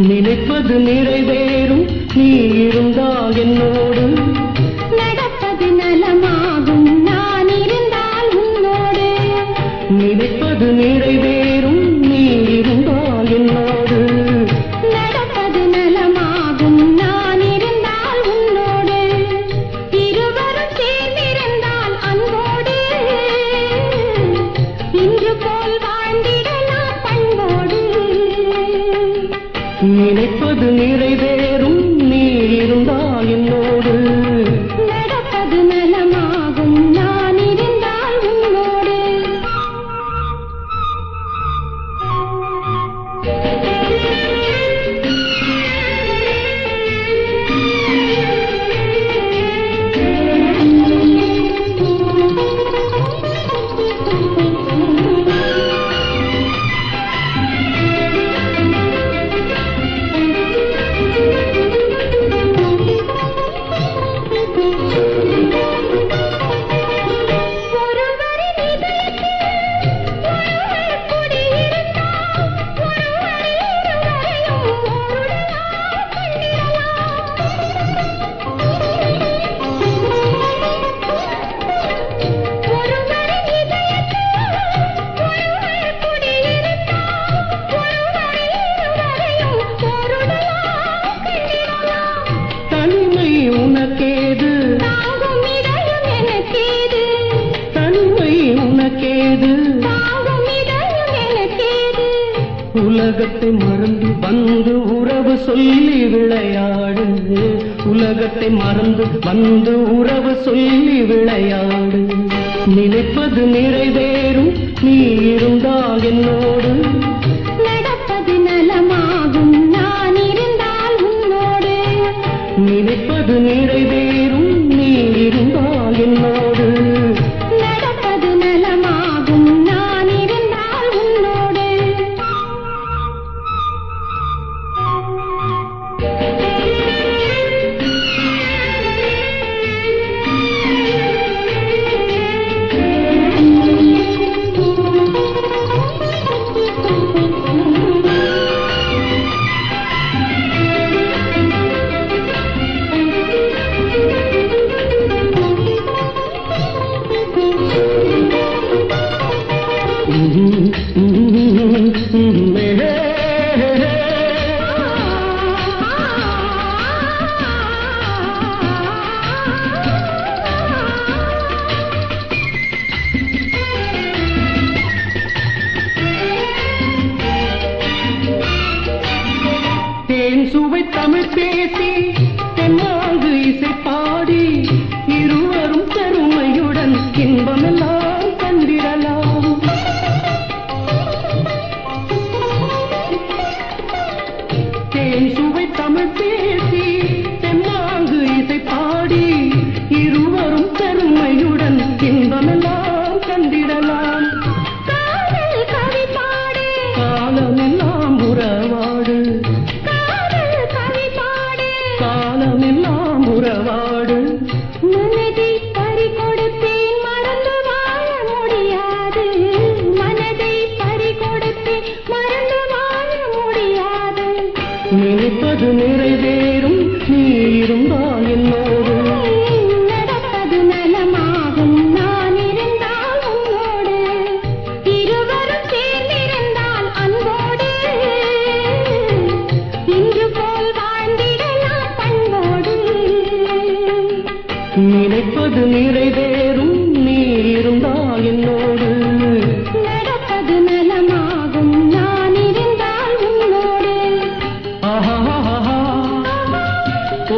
நினைப்பது நிறைவேறும் நீ இருந்தால் என்னோடு, நடப்பது நலமாகும் நான் இருந்தால் உன்னோடு. நினைப்பது நிறைவேறும் நீ இருந்தால் என்னோடு, நடப்பது நலமாகும் நான் இருந்தால் உன்னோடு. இருவரும் சேர்ந்திருந்தால் அன்போடு, இன்று போல் வாழ்ந்திடலாம் பண்போடு. நினைப்பது நிறைவேறும் நீ இருந்தால் என்னோடு, நடப்பது நலமாகும் நான் இருந்தால் உன்னோடு. உனக்கேது தாங்கும் இதயம் எனக்கேது, தனிமை உனக்கேது, தாங்கும் இதயம் எனக்கேது. உலகத்தை மறந்து வந்து உறவு சொல்லி விளையாடு, உலகத்தை மறந்து வந்து உறவு சொல்லி விளையாடு. நினைப்பது நிறைவேறும் நீ இருந்தால் என்னோடு, நடப்பது நலமாகும் நான் இருந்தால் உன்னோடு. நினைப்பது நிறைவேறும் நீ இருந்தால் என்னோடு, நடப்பது நலமாகும் நான் இருந்தால் உன்னோடு. தேன் சுவை தமிழ் பேசி தென்னாங்கு இசை பாடி இருவரும் பெருமையுடன் இன்பமெல்லாம் கண்டிடலாம். தேன் சுவை தமிழ் பேசி தென்னாங்கு இசை பாடி இருவரும் பெருமையுடன் இன்பமெல்லாம் கண்டிடலாம். காதல் கவி பாடு, காலமெல்லாம் உறவாடு, காதல் கவி பாடு. காலமெல்லாம் உறவாடு. மனதை பறி கொடுத்தேன் மறந்து வாழ முடியாது, மனதை பறி கொடுத்தேன் மறந்து வாழ முடியாது. நினைப்பது நிறைவேறும் நீ இருந்தால் என்னோடு, நடப்பது நலமாகும் நான் இருந்தால் உன்னோடு. இருவரும் சேர்ந்திருந்தால் அன்போடு, இன்று போல் வாழ்ந்திடலாம் பண்போடு. நினைப்பது நிறைவேறும் நீ இருந்தால் என்னோடு, நடப்பது நலமாகும் நான் இருந்தால் உன்னோடு. ஆஹா ஓ